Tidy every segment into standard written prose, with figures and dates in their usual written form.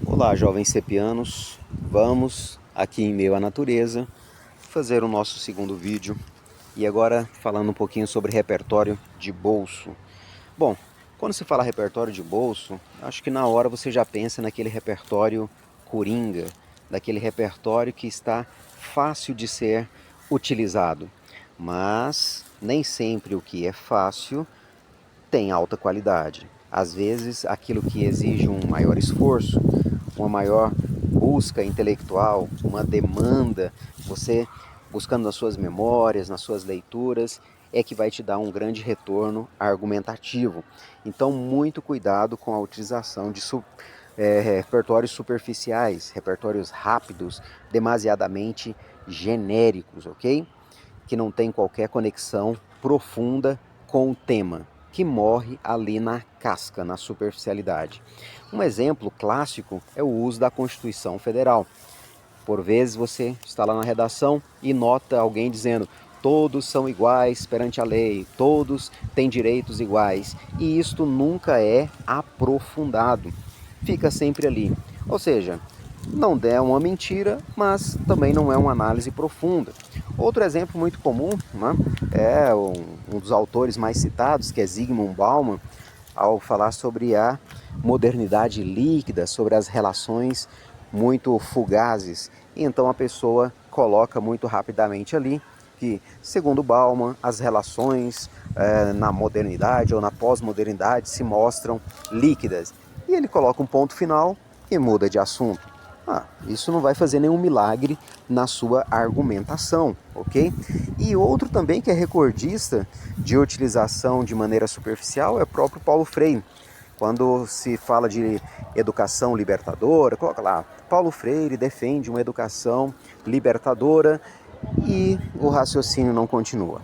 Olá, jovens sepianos. Vamos, aqui em meio à natureza, fazer o nosso segundo vídeo. E agora falando um pouquinho sobre repertório de bolso. Bom, quando se fala repertório de bolso, acho que na hora você já pensa naquele repertório coringa, daquele repertório que está fácil de ser utilizado. Mas nem sempre o que é fácil tem alta qualidade. Às vezes, aquilo que exige um maior esforço, uma maior busca intelectual, uma demanda, você buscando nas suas memórias, nas suas leituras, é que vai te dar um grande retorno argumentativo. Então, muito cuidado com a utilização de repertórios superficiais, repertórios rápidos, demasiadamente genéricos, ok? Que não tem qualquer conexão profunda com o tema, que morre ali na casca, na superficialidade. Um exemplo clássico é o uso da Constituição Federal. Por vezes você está lá na redação e nota alguém dizendo: todos são iguais perante a lei, todos têm direitos iguais, e isto nunca é aprofundado, fica sempre ali. Ou seja, não é uma mentira, mas também não é uma análise profunda. Outro exemplo muito comum, né, é um dos autores mais citados, que é Zygmunt Bauman, ao falar sobre a modernidade líquida, sobre as relações muito fugazes. E então a pessoa coloca muito rapidamente ali que, segundo Bauman, as relações na modernidade ou na pós-modernidade se mostram líquidas. E ele coloca um ponto final e muda de assunto. Isso não vai fazer nenhum milagre na sua argumentação, ok? E outro também que é recordista de utilização de maneira superficial é o próprio Paulo Freire. Quando se fala de educação libertadora, coloca lá, Paulo Freire defende uma educação libertadora e o raciocínio não continua.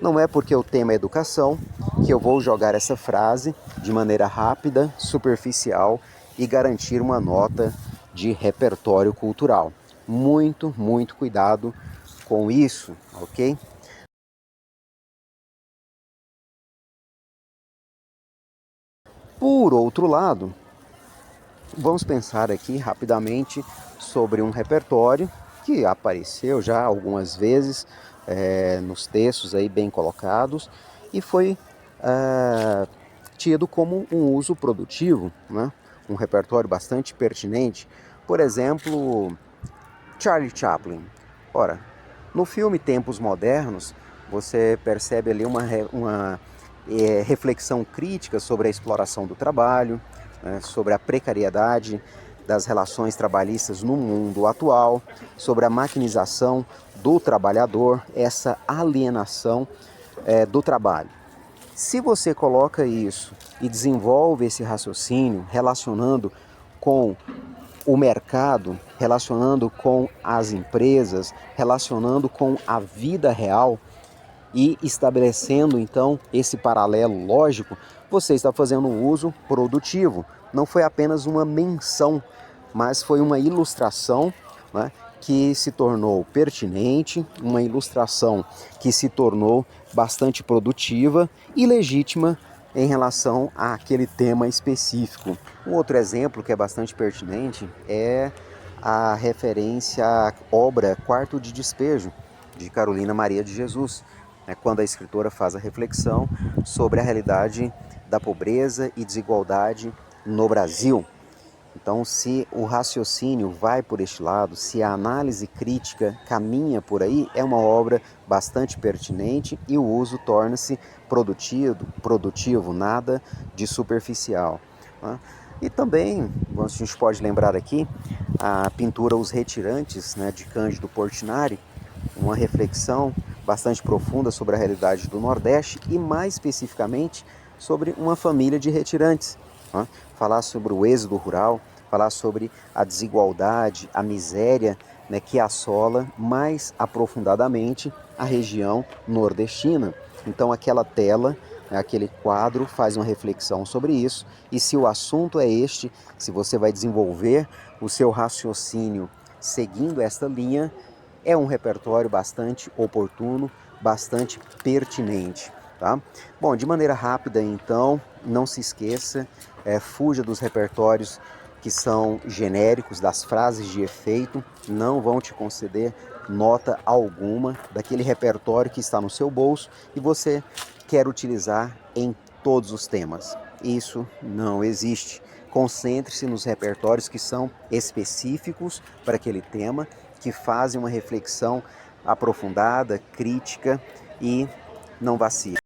Não é porque o tema é educação que eu vou jogar essa frase de maneira rápida, superficial e garantir uma nota de repertório cultural. Muito, muito cuidado com isso, ok? Por outro lado, vamos pensar aqui rapidamente sobre um repertório que apareceu já algumas vezes nos textos aí bem colocados e foi tido como um uso produtivo, né? Um repertório bastante pertinente. Por exemplo, Charlie Chaplin. Ora, no filme Tempos Modernos, você percebe ali uma reflexão crítica sobre a exploração do trabalho, né, sobre a precariedade das relações trabalhistas no mundo atual, sobre a maquinização do trabalhador, essa alienação do trabalho. Se você coloca isso e desenvolve esse raciocínio relacionando com o mercado, relacionando com as empresas, relacionando com a vida real e estabelecendo então esse paralelo lógico, você está fazendo um uso produtivo. Não foi apenas uma menção, mas foi uma ilustração, né, que se tornou pertinente, uma ilustração que se tornou bastante produtiva e legítima em relação àquele tema específico. Um outro exemplo que é bastante pertinente é a referência à obra Quarto de Despejo, de Carolina Maria de Jesus, quando a escritora faz a reflexão sobre a realidade da pobreza e desigualdade no Brasil. Então, se o raciocínio vai por este lado, se a análise crítica caminha por aí, é uma obra bastante pertinente e o uso torna-se produtivo, nada de superficial. Né? E também, a gente pode lembrar aqui, a pintura Os Retirantes, né, de Cândido Portinari, uma reflexão bastante profunda sobre a realidade do Nordeste e, mais especificamente, sobre uma família de retirantes. Né? Falar sobre o êxodo rural, falar sobre a desigualdade, a miséria, né, que assola mais aprofundadamente a região nordestina. Então, aquela tela, né, aquele quadro faz uma reflexão sobre isso. E se o assunto é este, se você vai desenvolver o seu raciocínio seguindo esta linha, é um repertório bastante oportuno, bastante pertinente. Tá? Bom, de maneira rápida então, não se esqueça, fuja dos repertórios que são genéricos, das frases de efeito, não vão te conceder nota alguma daquele repertório que está no seu bolso e você quer utilizar em todos os temas. Isso não existe. Concentre-se nos repertórios que são específicos para aquele tema, que fazem uma reflexão aprofundada, crítica e não vacile.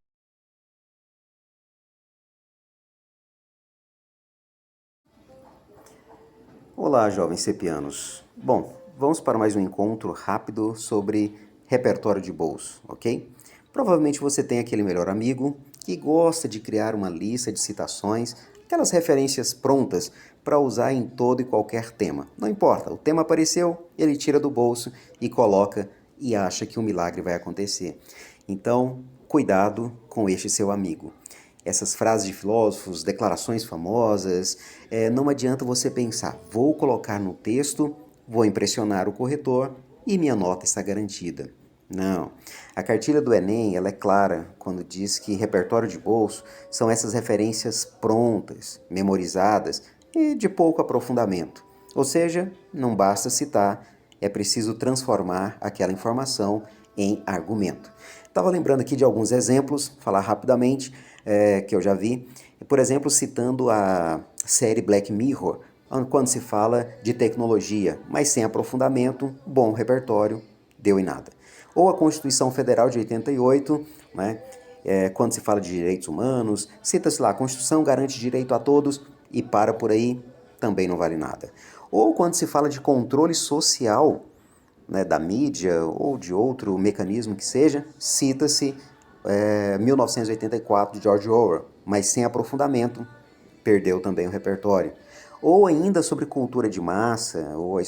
Olá, jovens cepianos. Bom, vamos para mais um encontro rápido sobre repertório de bolso, ok? Provavelmente você tem aquele melhor amigo que gosta de criar uma lista de citações, aquelas referências prontas para usar em todo e qualquer tema. Não importa, o tema apareceu, ele tira do bolso e coloca e acha que um milagre vai acontecer. Então, cuidado com este seu amigo. Essas frases de filósofos, declarações famosas, não adianta você pensar, vou colocar no texto, vou impressionar o corretor e minha nota está garantida. Não. A cartilha do Enem ela é clara quando diz que repertório de bolso são essas referências prontas, memorizadas e de pouco aprofundamento. Ou seja, não basta citar, é preciso transformar aquela informação em argumento. Estava lembrando aqui de alguns exemplos, falar rapidamente, que eu já vi. Por exemplo, citando a série Black Mirror, quando se fala de tecnologia, mas sem aprofundamento, bom repertório, deu em nada. Ou a Constituição Federal de 88, né, quando se fala de direitos humanos, cita-se lá, a Constituição garante direito a todos e para por aí, também não vale nada. Ou quando se fala de controle social, né, da mídia ou de outro mecanismo que seja, cita-se 1984 de George Orwell, mas sem aprofundamento, perdeu também o repertório. Ou ainda sobre cultura de massa ou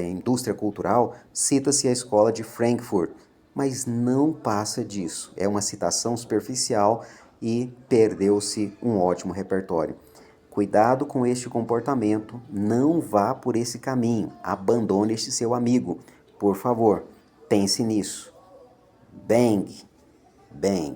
indústria cultural, cita-se a escola de Frankfurt, mas não passa disso. É uma citação superficial e perdeu-se um ótimo repertório. Cuidado com este comportamento, não vá por esse caminho, abandone este seu amigo. Por favor, pense nisso. Bang, bang.